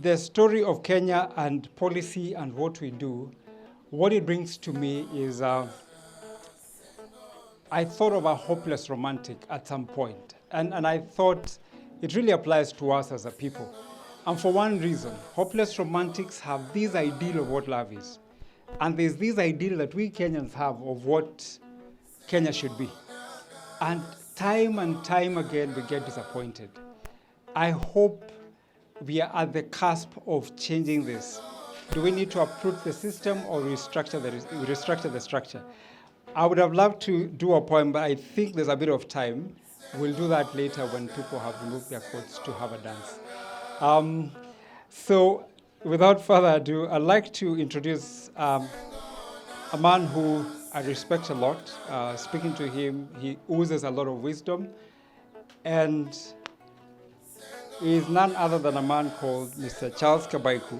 the story of Kenya and policy and what we do, what it brings to me is I thought of a hopeless romantic at some point, and I thought it really applies to us as a people. And for one reason, hopeless romantics have this ideal of what love is. And there's this ideal that we Kenyans have of what Kenya should be. And time again, we get disappointed. I hope we are at the cusp of changing this. Do we need to uproot the system or restructure the structure? I would have loved to do a poem, but I think there's a bit of time. We'll do that later when people have removed their coats to have a dance. So without further ado, I'd like to introduce a man who I respect a lot. Speaking to him, he oozes a lot of wisdom. And he is none other than a man called Mr. Charles Kabaiku,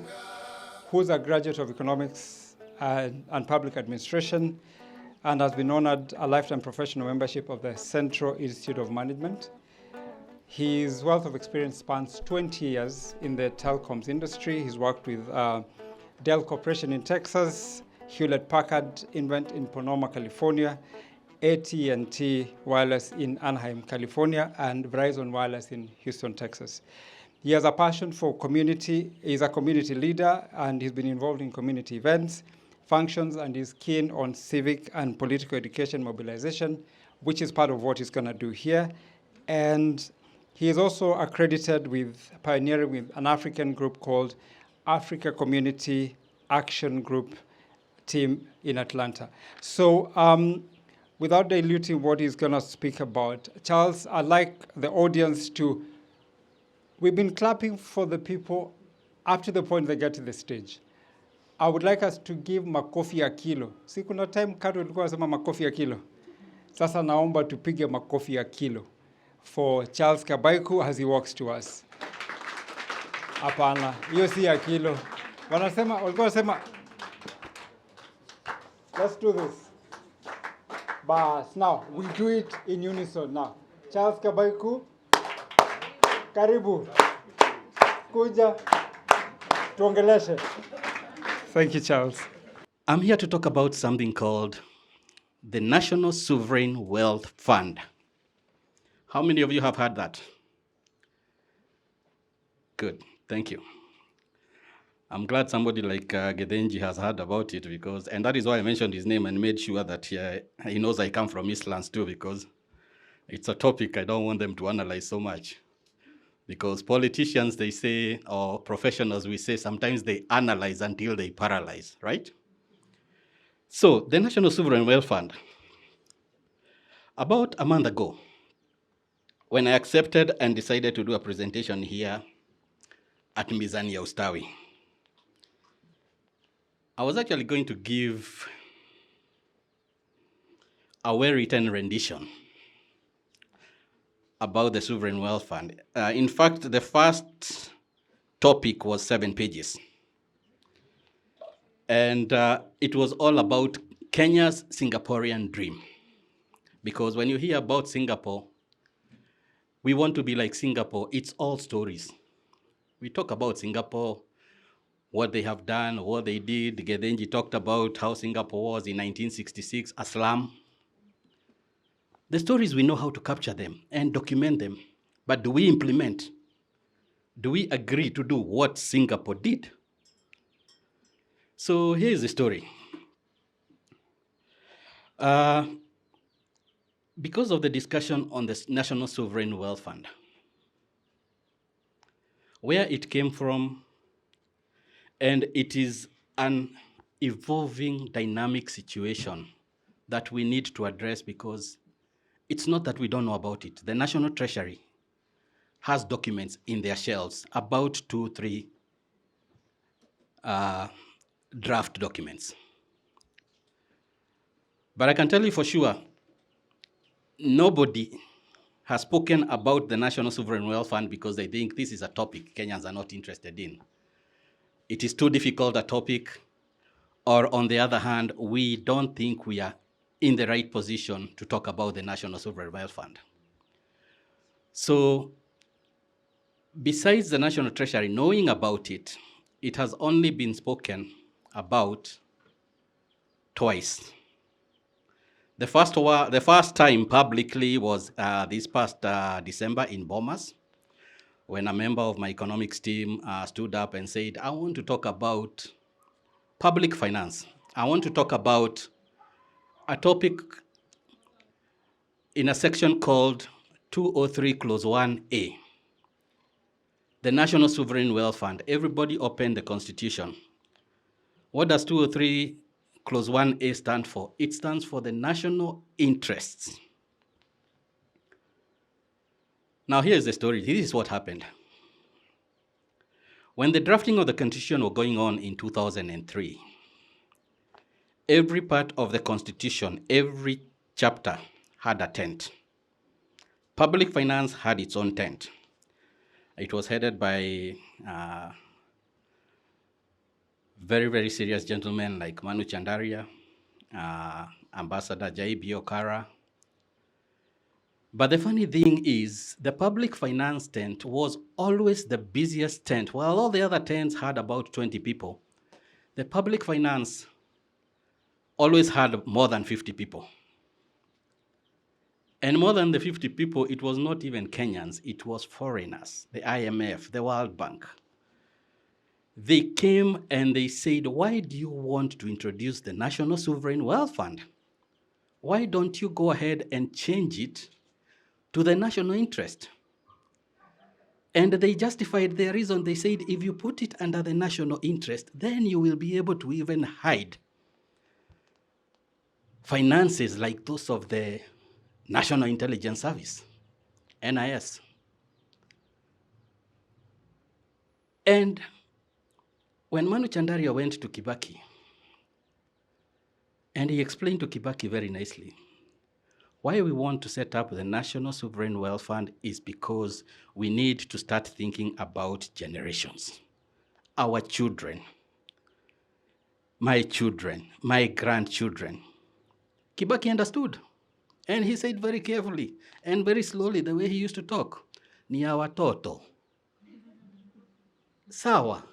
who's a graduate of economics and public administration, and has been honored a lifetime professional membership of the Central Institute of Management. His wealth of experience spans 20 years in the telecoms industry. He's worked with Dell Corporation in Texas, Hewlett-Packard Invent in Sonoma, California, AT&T Wireless in Anaheim, California, and Verizon Wireless in Houston, Texas. He has a passion for community. He's a community leader, and he's been involved in community events, functions, and is keen on civic and political education mobilization, which is part of what he's going to do here. And he is also accredited with pioneering with an African group called Africa Community Action Group team in Atlanta. So without diluting what he's going to speak about, Charles, I'd like the audience to, we've been clapping for the people up to the point they get to the stage. I would like us to give makofi ya kilo. Si kuna time katu ulikuwa nasema makofi ya kilo. Sasa naomba tupige makofi ya kilo for Charles Kabaiku as he walks to us. Hapana, hiyo si ya kilo. Walikuwa wanasema, let's do this. But now, we do it in unison now. Charles Kabaiku, karibu, kuja, tuongeleshe. Thank you, Charles. I'm here to talk about something called the National Sovereign Wealth Fund. How many of you have heard that? Good, thank you. I'm glad somebody like Gedenji has heard about it because, and that is why I mentioned his name and made sure that he knows I come from Eastlands too, because it's a topic I don't want them to analyze so much. Because politicians, they say, or professionals, we say, sometimes they analyze until they paralyze, right? So the National Sovereign Wealth Fund, about a month ago, when I accepted and decided to do a presentation here at Mizani ya Ustawi, I was actually going to give a well-written rendition about the Sovereign Wealth Fund. In fact, the first topic was 7 pages. And it was all about Kenya's Singaporean dream. Because when you hear about Singapore, we want to be like Singapore. It's all stories. We talk about Singapore, what they have done, what they did. Gedenji talked about how Singapore was in 1966, a slum. The stories, we know how to capture them and document them. But do we implement? Do we agree to do what Singapore did? So here's the story. Because of the discussion on the National Sovereign Wealth Fund, where it came from, and it is an evolving dynamic situation that we need to address because it's not that we don't know about it. The National Treasury has documents in their shelves, about 2-3 draft documents. But I can tell you for sure, nobody has spoken about the National Sovereign Wealth Fund because they think this is a topic Kenyans are not interested in. It is too difficult a topic, or on the other hand, we don't think we are in the right position to talk about the National Sovereign Wealth Fund. So Besides the National Treasury knowing about it, it has only been spoken about twice. The first time publicly was this past December in Bomas, when a member of my economics team stood up and said, I want to talk about public finance. I want to talk about a topic in a section called 203 Clause 1A, the National Sovereign Wealth Fund. Everybody opened the Constitution. What does 203 Clause 1A stand for? It stands for the national interests. Now here's the story. This is what happened. When the drafting of the Constitution was going on in 2003, every part of the Constitution, every chapter had a tent. Public finance had its own tent. It was headed by very, very serious gentlemen like Manu Chandaria, Ambassador J.B. Okara. But the funny thing is, the public finance tent was always the busiest tent. While all the other tents had about 20 people, the public finance always had more than 50 people. And more than the 50 people, it was not even Kenyans, it was foreigners, the IMF, the World Bank. They came and they said, why do you want to introduce the National Sovereign Wealth Fund? Why don't you go ahead and change it to the national interest? And they justified their reason. They said, if you put it under the national interest, then you will be able to even hide finances like those of the National Intelligence Service, NIS. And when Manu Chandaria went to Kibaki, and he explained to Kibaki very nicely, why we want to set up the National Sovereign Wealth Fund is because we need to start thinking about generations. Our children, my grandchildren. Kibaki understood. And he said very carefully and very slowly, the way he used to talk, ni ya watoto. Sawa.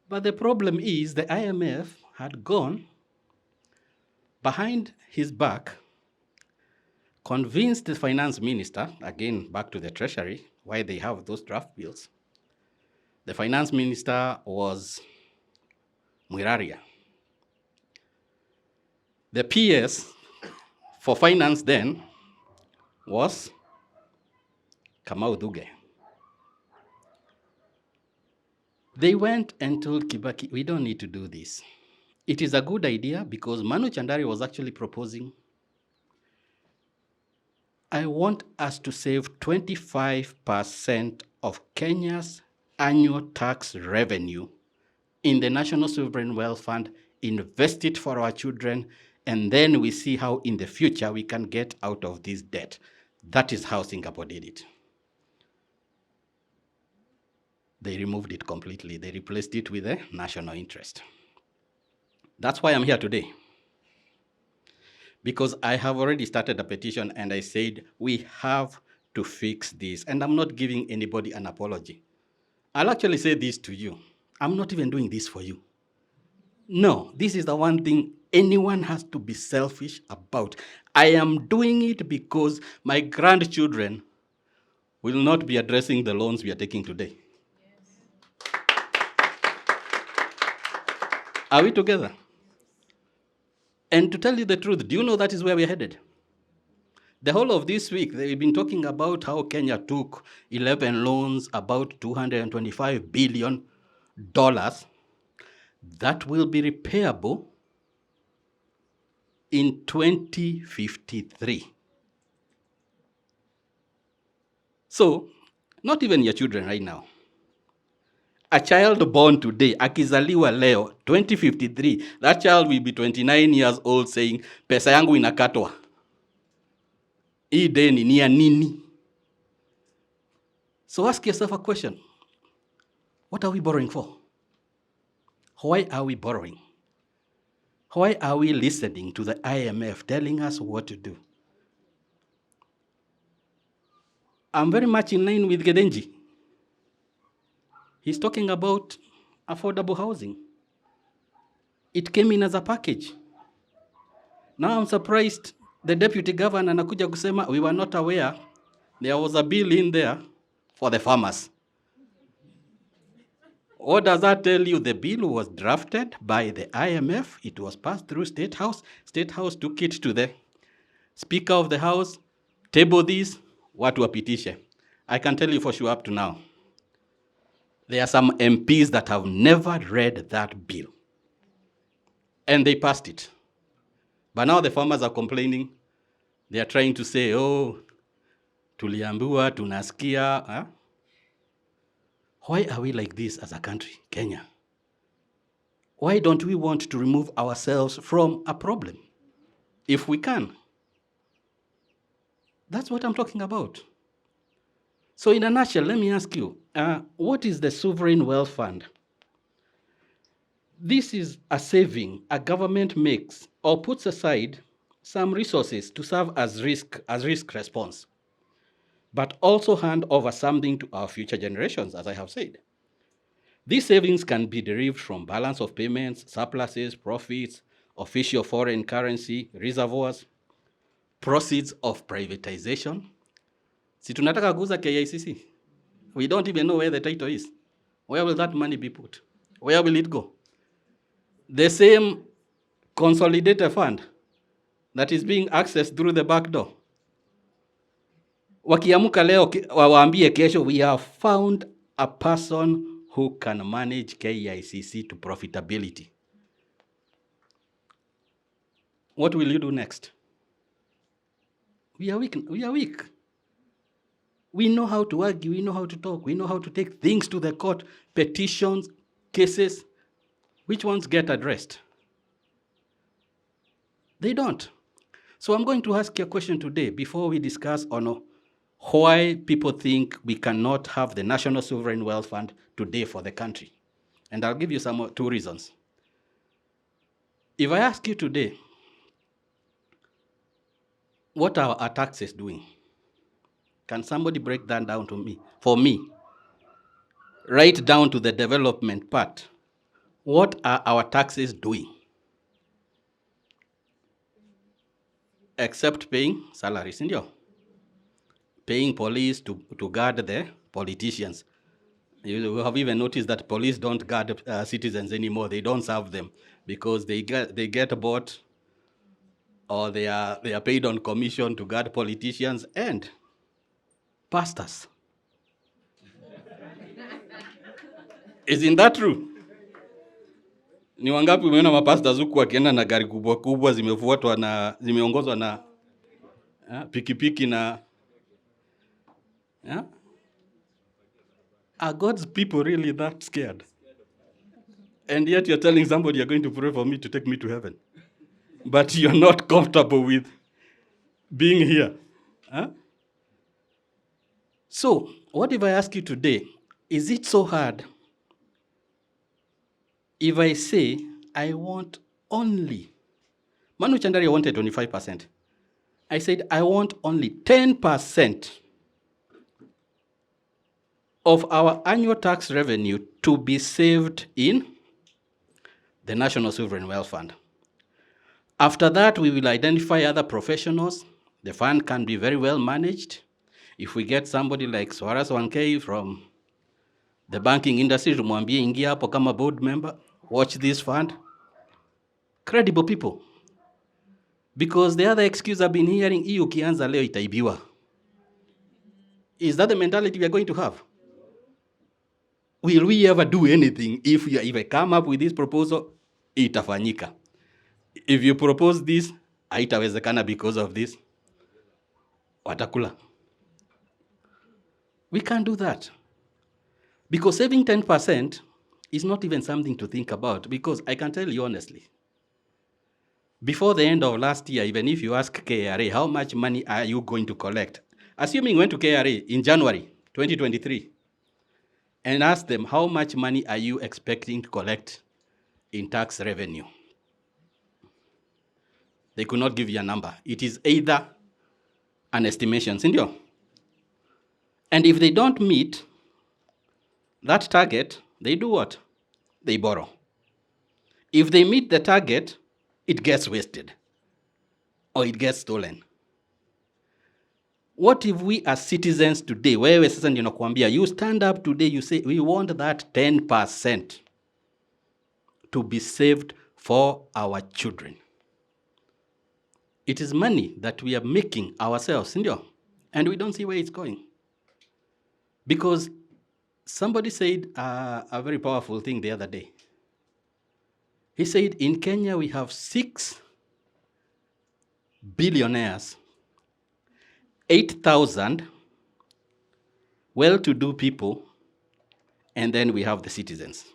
But the problem is the IMF had gone behind his back, convinced the finance minister, again back to the treasury, why they have those draft bills. The finance minister was Mwiraria. The PS for finance then was Kamau Duge. They went and told Kibaki, we don't need to do this. It is a good idea because Manu Chandaria was actually proposing, I want us to save 25% of Kenya's annual tax revenue in the National Sovereign Wealth Fund, invest it for our children, and then we see how in the future we can get out of this debt. That is how Singapore did it. They removed it completely. They replaced it with a national interest. That's why I'm here today. Because I have already started a petition and I said, we have to fix this. And I'm not giving anybody an apology. I'll actually say this to you. I'm not even doing this for you. No, this is the one thing anyone has to be selfish about. I am doing it because my grandchildren will not be addressing the loans we are taking today. Yes. Are we together? And to tell you the truth, do you know that is where we're headed? The whole of this week, they've been talking about how Kenya took 11 loans, about $225 billion. That will be repayable in 2053. So, not even your children right now. A child born today, akizaliwa leo, 2053, that child will be 29 years old saying, pesa yangu inakatwa. Hii deni ni ya nini? So ask yourself a question. What are we borrowing for? Why are we borrowing? Why are we listening to the IMF telling us what to do? I'm very much in line with Gedenji. He's talking about affordable housing. It came in as a package. Now I'm surprised the deputy governor anakuja kusema we were not aware there was a bill in there for the farmers. What does that tell you? The bill was drafted by the IMF. It was passed through State House. State House took it to the Speaker of the House, table this, watu wapitishe. I can tell you for sure up to now, there are some MPs that have never read that bill. And they passed it. But now the farmers are complaining. They are trying to say, oh, tuliambiwa, tunasikia. Huh? Why are we like this as a country, Kenya? Why don't we want to remove ourselves from a problem? If we can. That's what I'm talking about. So in a nutshell, let me ask you, what is the Sovereign Wealth Fund? This is a saving a government makes or puts aside some resources to serve as risk response, but also hand over something to our future generations, as I have said. These savings can be derived from balance of payments, surpluses, profits, official foreign currency, reservoirs, proceeds of privatization. Si tunataka kuuza KICC. We don't even know where the title is. Where will that money be put? Where will it go? The same consolidated fund that is being accessed through the back door. Wakiamuka leo waambie kesho, we have found a person who can manage KICC to profitability. What will you do next? We are weak. We are weak. We know how to argue, we know how to talk, we know how to take things to the court, petitions, cases. Which ones get addressed? They don't. So I'm going to ask you a question today before we discuss on why people think we cannot have the National Sovereign Wealth Fund today for the country. And I'll give you two reasons. If I ask you today, what are our taxes doing? Can somebody break that down to me? For me, right down to the development part. What are our taxes doing? Except paying salaries, paying police to guard the politicians. You have even noticed that police don't guard citizens anymore. They don't serve them because they get bought, or they are paid on commission to guard politicians and pastors. Isn't that true? Ni wangapi umeona mapastors huku wakienda na gari kubwa kubwa zimeongozwa na pikipiki na Are God's people really that scared? And yet you're telling somebody you're going to pray for me to take me to heaven. But you're not comfortable with being here. So, what if I ask you today, is it so hard if I say I want only, Manu Chandari wanted 25%. I said I want only 10% of our annual tax revenue to be saved in the National Sovereign Wealth Fund. After that, we will identify other professionals. The fund can be very well managed. If we get somebody like Swaras 1K from the banking industry, tumwambie ingia hapo kama board member, watch this fund. Credible people. Because the other excuse I've been hearing, hii ukianza leo itaibiwa. Is that the mentality we are going to have? Will we ever do anything if I come up with this proposal, itafanyika? If you propose this, haitawezekana because of this, watakula. We can't do that. Because saving 10% is not even something to think about, because I can tell you honestly, before the end of last year, even if you ask KRA, how much money are you going to collect? Assuming you went to KRA in January 2023 and ask them, how much money are you expecting to collect in tax revenue? They could not give you a number. It is either an estimation, sindio? And if they don't meet that target, they do what? They borrow. If they meet the target, it gets wasted or it gets stolen. What if we as citizens today, wewe sasa ndio nakwambia, you stand up today, you say, we want that 10% to be saved for our children. It is money that we are making ourselves, and we don't see where it's going. Because somebody said a very powerful thing the other day. He said, in Kenya, we have 6 billionaires, 8,000 well-to-do people, and then we have the citizens.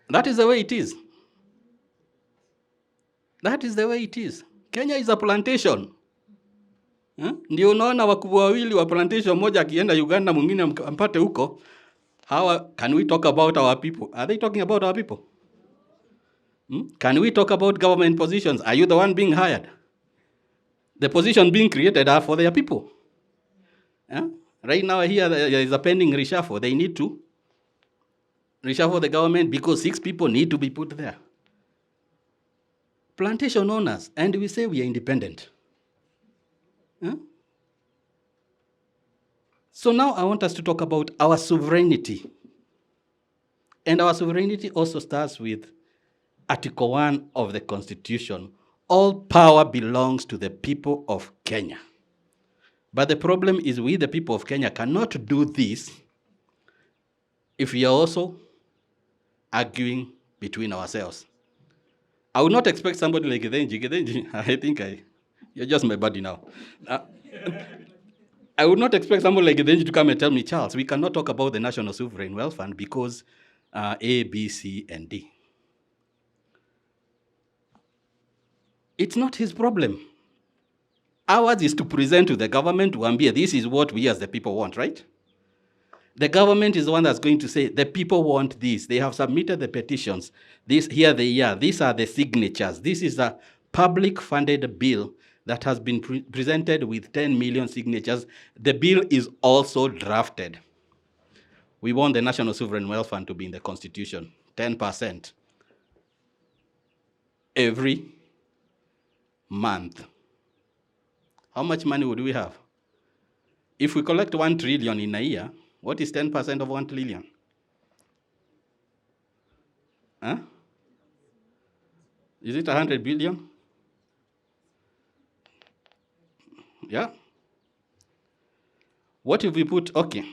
That is the way it is. That is the way it is. Kenya is a plantation. Ndio unaona wakubwa wawili wa plantation, moja akienda Uganda, mwingine ampate huko. Can we talk about our people? Are they talking about our people? Can we talk about government positions? Are you the one being hired? The position being created are for their people. Right now here there is a pending reshuffle. They need to reshuffle the government because 6 people need to be put there. Plantation owners, and we say we are independent. So now I want us to talk about our sovereignty. And our sovereignty also starts with Article 1 of the Constitution. All power belongs to the people of Kenya. But the problem is we, the people of Kenya, cannot do this if we are also arguing between ourselves. I would not expect somebody like Gedenji, I think you're just my buddy now. I would not expect somebody like Gedenji to come and tell me, Charles, we cannot talk about the National Sovereign Wealth Fund because A, B, C, and D. It's not his problem. Ours is to present to the government, to ambia, this is what we as the people want, right? The government is the one that's going to say, the people want this. They have submitted the petitions. Here they are. These are the signatures. This is a public-funded bill that has been presented with 10 million signatures. The bill is also drafted. We want the National Sovereign Wealth Fund to be in the Constitution, 10% every month. How much money would we have? If we collect 1 trillion in a year, what is 10% of 1 trillion? Is it 100 billion? Yeah. What if we put, okay,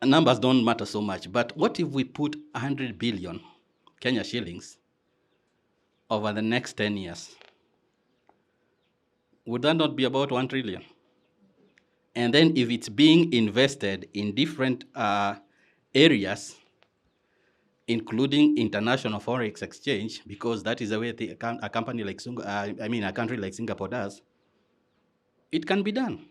numbers don't matter so much, but what if we put 100 billion Kenya shillings over the next 10 years? Would that not be about 1 trillion? And then if it's being invested in different areas, including international forex exchange, because that is the way a country like Singapore does, it can be done.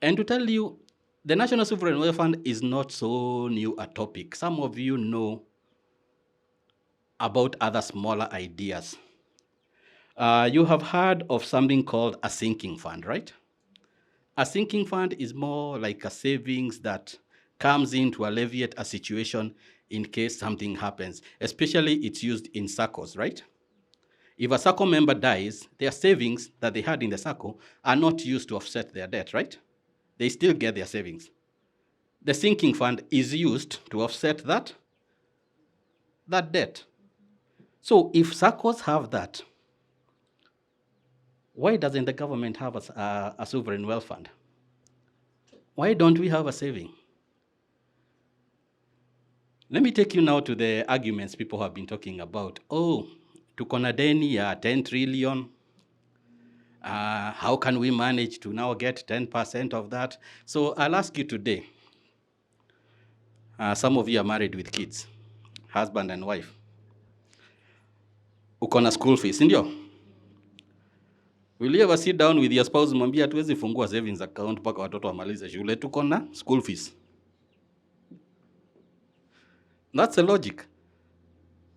And to tell you, the National Sovereign Wealth Fund is not so new a topic. Some of you know about other smaller ideas. You have heard of something called a sinking fund, right? A sinking fund is more like a savings that comes in to alleviate a situation in case something happens. Especially it's used in SACCOs, right? If a SACCO member dies, their savings that they had in the SACCO are not used to offset their debt, right? They still get their savings. The sinking fund is used to offset that debt. So if SACCOs have that, why doesn't the government have a sovereign wealth fund? Why don't we have a saving? Let me take you now to the arguments people have been talking about. Oh, tuko na deni ya 10 trillion. How can we manage to now get 10% of that? So I'll ask you today. Some of you are married with kids, husband and wife. Uko na school fees, ndio? Will you ever sit down with your spouse mwambie hatuwezi fungua savings account mpaka watoto wamalize shule, tuko na school fees? That's the logic.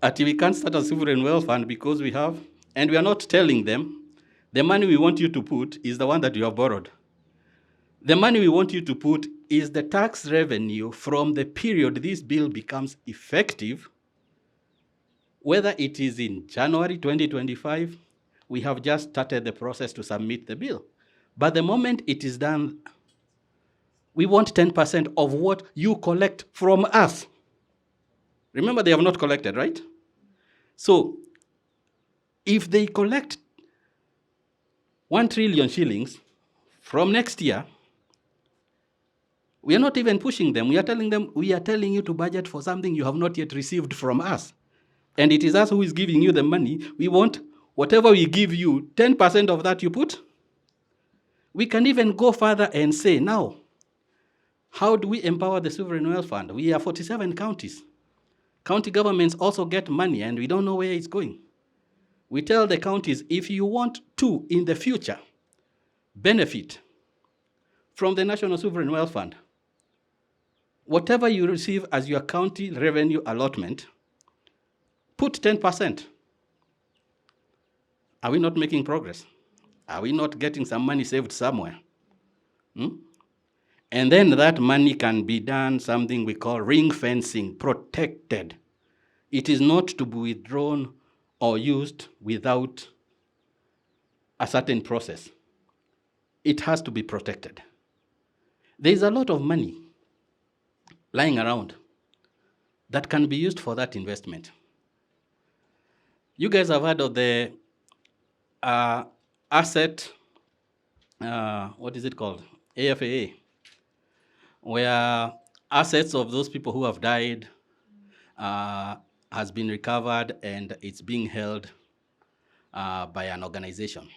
We can't start a sovereign wealth fund because we have, and we are not telling them, the money we want you to put is the one that you have borrowed. The money we want you to put is the tax revenue from the period this bill becomes effective, whether it is in January 2025, we have just started the process to submit the bill. But the moment it is done, we want 10% of what you collect from us. Remember, they have not collected, right? So if they collect 1 trillion shillings from next year, we are not even pushing them. We are telling them, we are telling you to budget for something you have not yet received from us. And it is us who is giving you the money. We want whatever we give you, 10% of that you put. We can even go further and say, now, how do we empower the Sovereign Wealth Fund? We are 47 counties. County governments also get money, and we don't know where it's going. We tell the counties, if you want to, in the future, benefit from the National Sovereign Wealth Fund, whatever you receive as your county revenue allotment, put 10%. Are we not making progress? Are we not getting some money saved somewhere? And then that money can be done something we call ring fencing, protected. It is not to be withdrawn or used without a certain process. It has to be protected. There is a lot of money lying around that can be used for that investment. You guys have heard of the asset, what is it called? AFAA, where assets of those people who have died has been recovered and it's being held by an organization.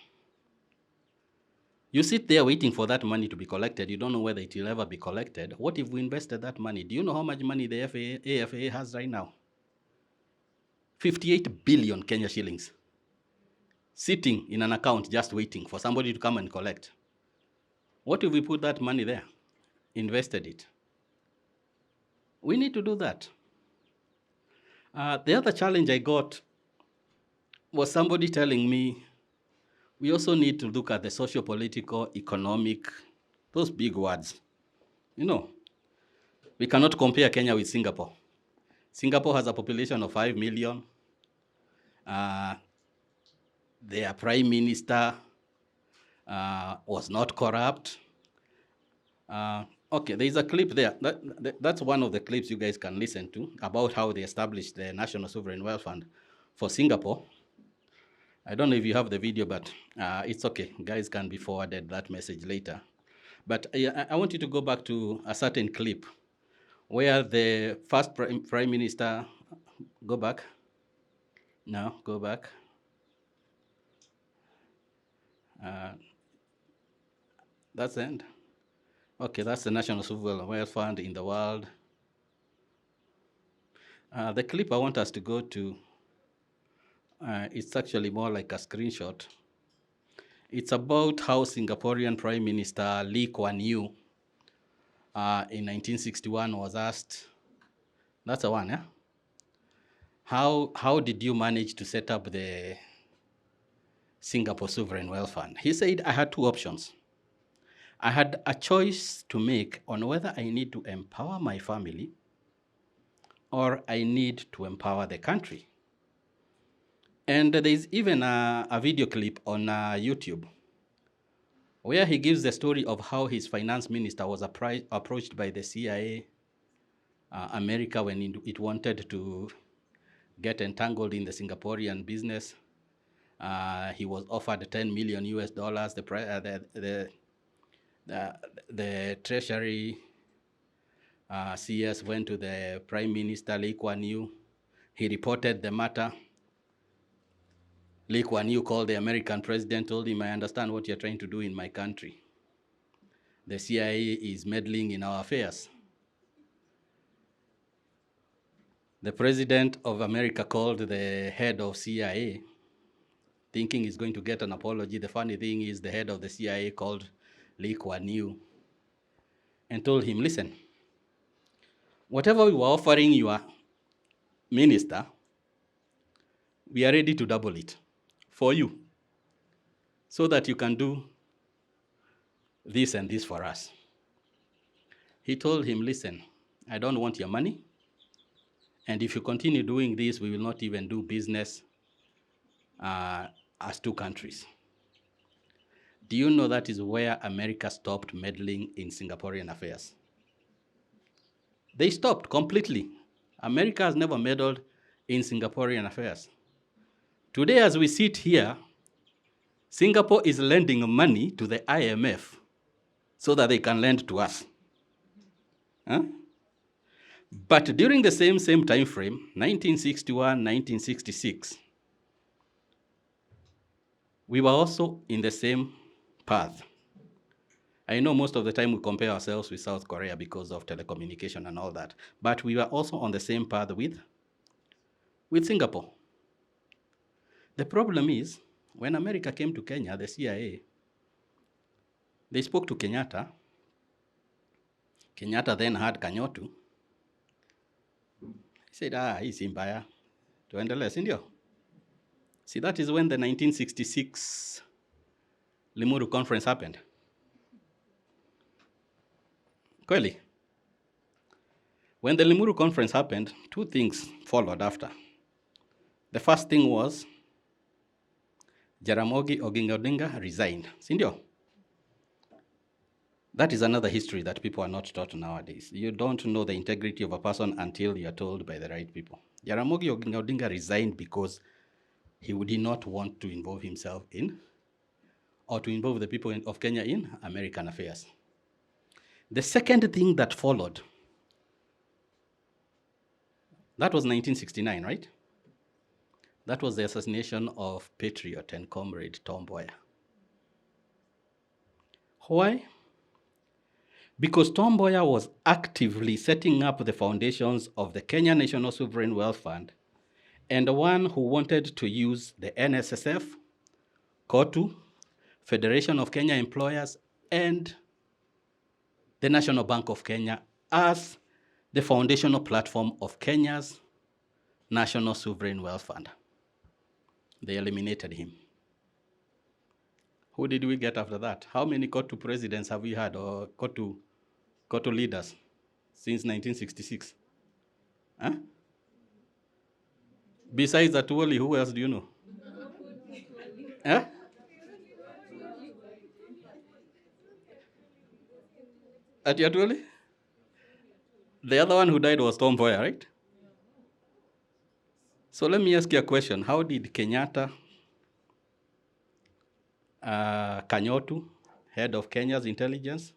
You sit there waiting for that money to be collected. You don't know whether it will ever be collected. What if we invested that money? Do you know how much money the AFAA has right now? 58 billion Kenya shillings. Sitting in an account just waiting for somebody to come and collect. What if we put that money there, invested it? We need to do that. The other challenge I got was somebody telling me, we also need to look at the socio-political, economic, those big words. You know, we cannot compare Kenya with Singapore. Singapore has a population of 5 million. Their prime minister was not corrupt. Okay, there's a clip there. That's one of the clips you guys can listen to about how they established the National Sovereign Wealth Fund for Singapore. I don't know if you have the video, but it's okay. Guys can be forwarded that message later. But I want you to go back to a certain clip where the first prime minister, go back. No, go back. That's the end. Okay, that's the National Sovereign Wealth Fund in the world. The clip I want us to go to, it's actually more like a screenshot. It's about how Singaporean Prime Minister Lee Kuan Yew in 1961 was asked, that's the one, yeah? How did you manage to set up the Singapore Sovereign Wealth Fund? He said, I had two options. I had a choice to make on whether I need to empower my family or I need to empower the country. And there's even a video clip on YouTube where he gives the story of how his finance minister was approached by the CIA, America, when it wanted to get entangled in the Singaporean business. He was offered $10 million US. The Treasury CS went to the Prime Minister Lee Kuan Yew. He reported the matter. Lee Kuan Yew called the American president, told him, I understand what you're trying to do in my country. The CIA is meddling in our affairs. The president of America called the head of CIA, thinking he's going to get an apology. The funny thing is the head of the CIA called Lee Kuan Yew and told him, listen, whatever we were offering your minister, we are ready to double it for you so that you can do this and this for us. He told him, listen, I don't want your money. And if you continue doing this, we will not even do business as two countries. Do you know that is where America stopped meddling in Singaporean affairs? They stopped completely. America has never meddled in Singaporean affairs. Today, as we sit here, Singapore is lending money to the IMF so that they can lend to us. Huh? But during the same time frame, 1961, 1966, we were also in the same path. I know most of the time we compare ourselves with South Korea because of telecommunication and all that, but we were also on the same path with Singapore. The problem is, when America came to Kenya, the CIA, they spoke to Kenyatta. Kenyatta then had Kanyotu. He said, hii si mbaya, tuendelee, si ndio? See, that is when the 1966 Limuru Conference happened. Kweli. When the Limuru Conference happened, two things followed after. The first thing was Jaramogi Oginga Odinga resigned. Sindio? That is another history that people are not taught nowadays. You don't know the integrity of a person until you are told by the right people. Jaramogi Oginga Odinga resigned because he did not want to involve himself in, or to involve the people of Kenya in American affairs. The second thing that followed, that was 1969, right? That was the assassination of patriot and comrade Tom Mboya. Why? Because Tom Mboya was actively setting up the foundations of the Kenya National Sovereign Wealth Fund, and the one who wanted to use the NSSF, KOTU, Federation of Kenya Employers, and the National Bank of Kenya as the foundational platform of Kenya's National Sovereign Wealth Fund. They eliminated him. Who did we get after that? How many KOTU presidents have we had, or KOTU leaders since 1966? Huh? Besides Atuoli, who else do you know? Huh? Atuoli? The other one who died was Tom Mboya, right? So let me ask you a question. How did Kenyatta, Kanyotu, head of Kenya's intelligence,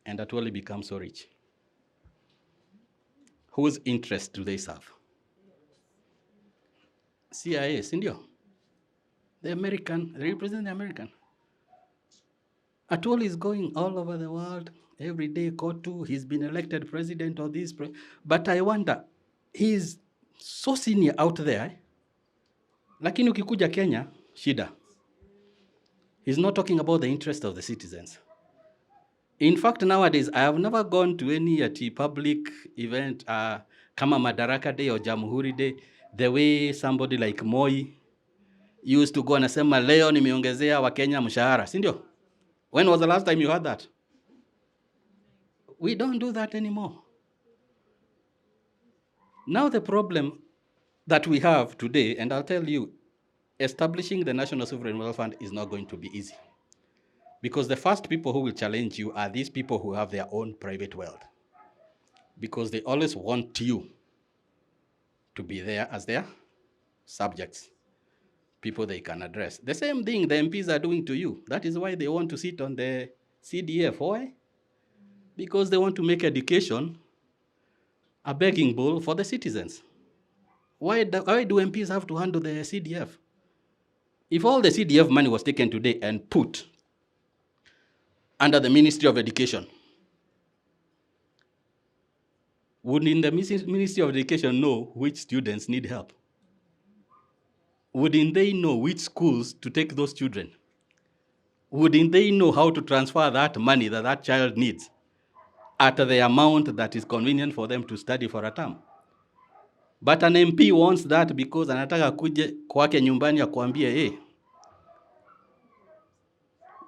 and Atuoli become so rich? Whose interest do they serve? CIA, Sindio. The American, they represent the American. Atuoli is going all over the world, every day, KOTU, he's been elected president of this, but I wonder, he's so senior out there, lakini ukikuja Kenya, shida. He's not talking about the interest of the citizens. In fact, nowadays, I have never gone to any public event, kama Madaraka Day or Jamhuri Day, the way somebody like Moi used to go and say, leo nimeongezea wa Kenya mshahara, si ndio? When was the last time you heard that? We don't do that anymore. Now the problem that we have today, and I'll tell you, establishing the National Sovereign Wealth Fund is not going to be easy. Because the first people who will challenge you are these people who have their own private wealth. Because they always want you to be there as their subjects, people they can address. The same thing the MPs are doing to you. That is why they want to sit on the CDF. Why? Because they want to make education a begging bowl for the citizens. Why do MPs have to handle the CDF? If all the CDF money was taken today and put under the Ministry of Education, wouldn't the Ministry of Education know which students need help? Wouldn't they know which schools to take those children? Wouldn't they know how to transfer that money that child needs at the amount that is convenient for them to study for a term? But an MP wants that because anataka kuje kwake nyumbani akuambie, hey,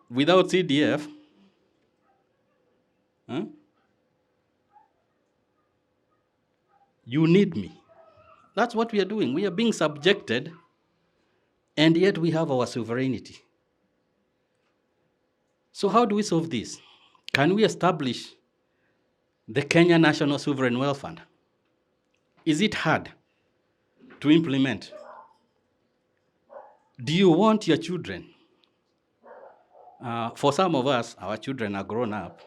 without CDF, huh, you need me. That's what we are doing. We are being subjected, and yet we have our sovereignty. So how do we solve this? Can we establish the Kenya National Sovereign Wealth Fund? Is it hard to implement? Do you want your children? For some of us, our children are grown up,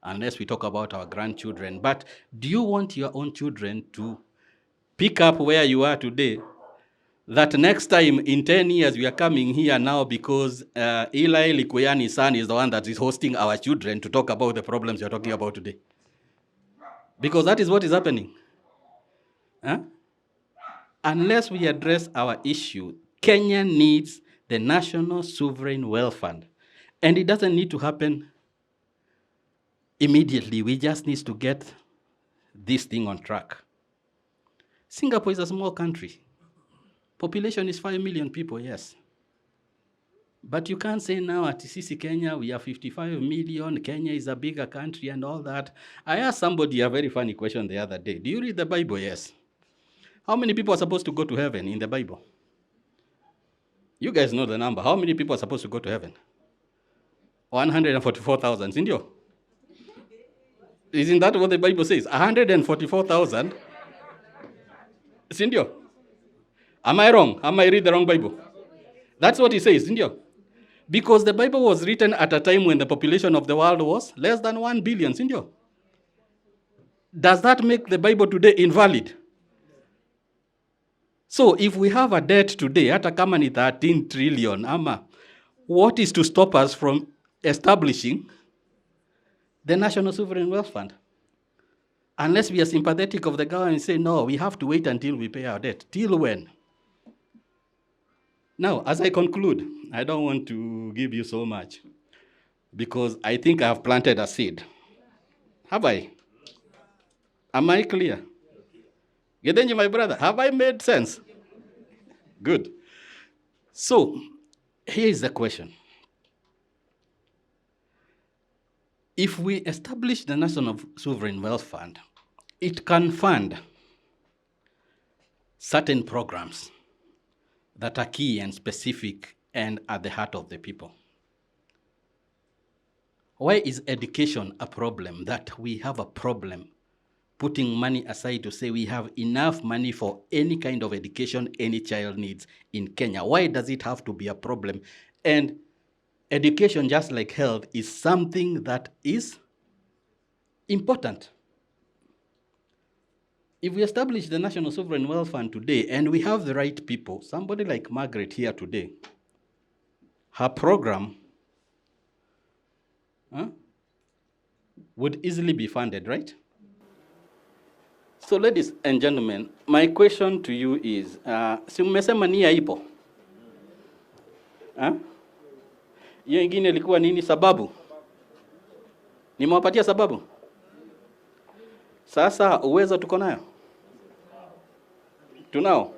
unless we talk about our grandchildren. But do you want your own children to pick up where you are today, that next time in 10 years we are coming here now because Eli Likuyani's son is the one that is hosting our children to talk about the problems you're talking about today? Because that is what is happening. Huh? Unless we address our issue, Kenya needs the National Sovereign Wealth Fund. And it doesn't need to happen immediately. We just need to get this thing on track. Singapore is a small country. Population is 5 million people, yes. But you can't say now at Sisi Kenya, we are 55 million, Kenya is a bigger country and all that. I asked somebody a very funny question the other day. Do you read the Bible? Yes. How many people are supposed to go to heaven in the Bible? You guys know the number. How many people are supposed to go to heaven? 144,000, Sindio? Isn't that what the Bible says? 144,000. Sindio? Am I wrong? Am I read the wrong Bible? That's what it says, Sindio? Because the Bible was written at a time when the population of the world was less than 1 billion, Sindio? Does that make the Bible today invalid? So if we have a debt today, hata kama ni 13 trillion, what is to stop us from establishing the National Sovereign Wealth Fund? Unless we are sympathetic of the government and say, no, we have to wait until we pay our debt. Till when? Now, as I conclude, I don't want to give you so much because I think I have planted a seed. Have I? Am I clear? Gedenji, my brother, have I made sense? Good. So, here is the question. If we establish the National Sovereign Wealth Fund, it can fund certain programs that are key and specific and at the heart of the people. Why is education a problem? That we have a problem putting money aside to say we have enough money for any kind of education any child needs in Kenya. Why does it have to be a problem? And education, just like health, is something that is important. If we establish the National Sovereign Wealth Fund today and we have the right people, somebody like Margaret here today, her program would easily be funded, right? So ladies and gentlemen, my question to you is, si mmesema nia ipo? Hiyo ingine ilikuwa nini sababu? Nimewapatia sababu? Sasa uwezo tuko nayo? Tunao?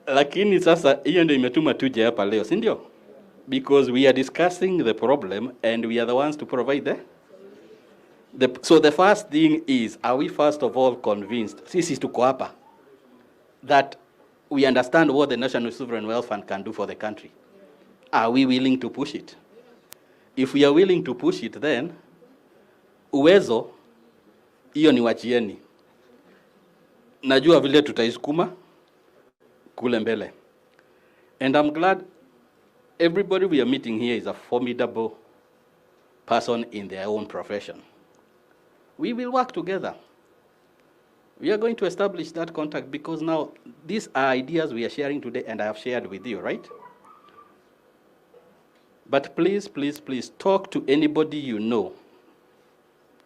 Lakini sasa hiyo ndio imetuma tuje hapa leo, si ndio? Because we are discussing the problem and we are the ones to provide so the first thing is, are we first of all convinced, sisi tuko hapa, that we understand what the National Sovereign Wealth Fund can do for the country? Are we willing to push it? If we are willing to push it, then uwezo, hiyo ni wachieni. Najua vile tutaisukuma kule mbele. And I'm glad everybody we are meeting here is a formidable person in their own profession. We will work together. We are going to establish that contact because now these are ideas we are sharing today and I have shared with you, right? But please, please, please talk to anybody you know.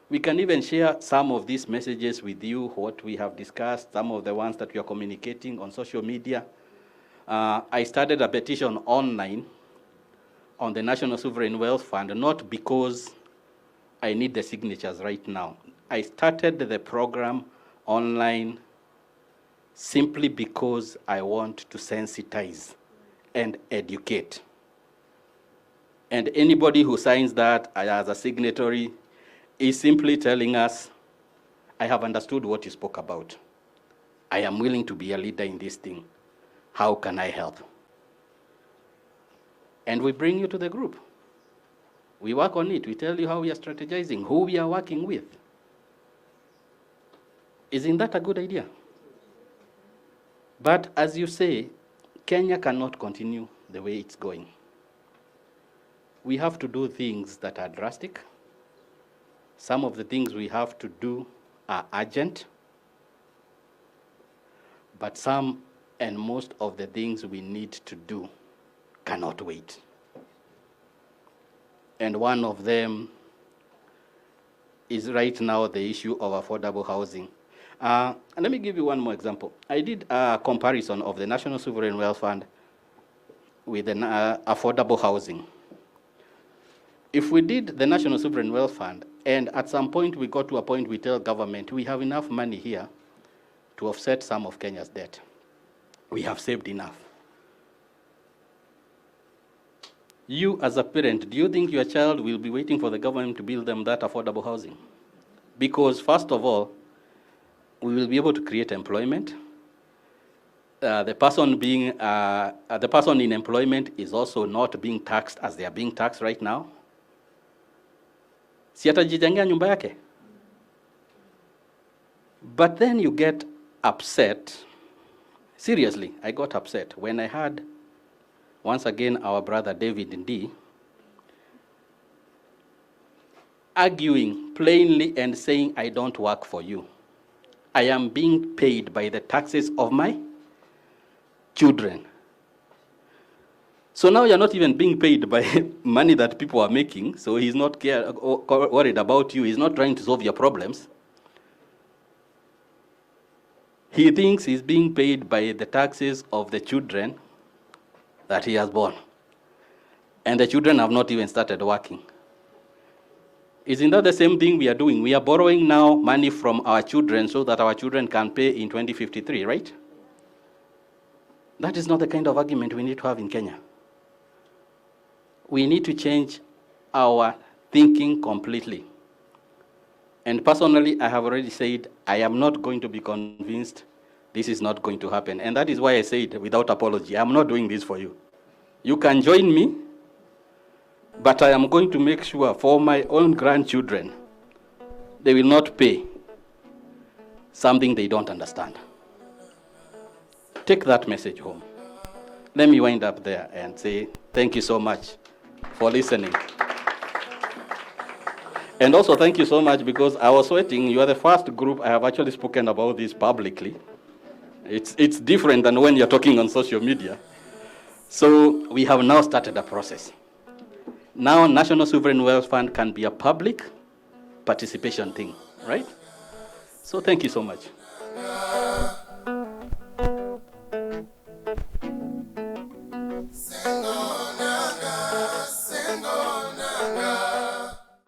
We can even share some of these messages with you, what we have discussed, some of the ones that we are communicating on social media. I started a petition online on the National Sovereign Wealth Fund, not because I need the signatures right now. I started the program online simply because I want to sensitize and educate. And anybody who signs that as a signatory is simply telling us, I have understood what you spoke about. I am willing to be a leader in this thing. How can I help? And we bring you to the group. We work on it. We tell you how we are strategizing, who we are working with. Isn't that a good idea? But as you say, Kenya cannot continue the way it's going. We have to do things that are drastic. Some of the things we have to do are urgent, but some and most of the things we need to do cannot wait. And one of them is right now the issue of affordable housing. And let me give you one more example. I did a comparison of the National Sovereign Wealth Fund with the affordable housing. If we did the National Sovereign Wealth Fund, and at some point we got to a point we tell government, we have enough money here to offset some of Kenya's debt. We have saved enough. You as a parent, do you think your child will be waiting for the government to build them that affordable housing? Because first of all, we will be able to create employment. The person in employment is also not being taxed as they are being taxed right now. Si atajijengea nyumba yake. But then you get upset. Seriously, I got upset when I heard, once again, our brother David Ndi arguing plainly and saying, I don't work for you. I am being paid by the taxes of my children. So now you're not even being paid by money that people are making, so he's not worried about you. He's not trying to solve your problems. He thinks he's being paid by the taxes of the children that he has born. And the children have not even started working. Isn't that the same thing we are doing? We are borrowing now money from our children so that our children can pay in 2053, right? That is not the kind of argument we need to have in Kenya. We need to change our thinking completely. And personally, I have already said, I am not going to be convinced this is not going to happen. And that is why I said, without apology, I'm not doing this for you. You can join me, but I am going to make sure for my own grandchildren, they will not pay something they don't understand. Take that message home. Let me wind up there and say, thank you so much for listening. And also thank you so much because I was waiting. You are the first group I have actually spoken about this publicly. It's different than when you're talking on social media. So we have now started a process. Now National Sovereign Wealth Fund can be a public participation thing, right? So thank you so much.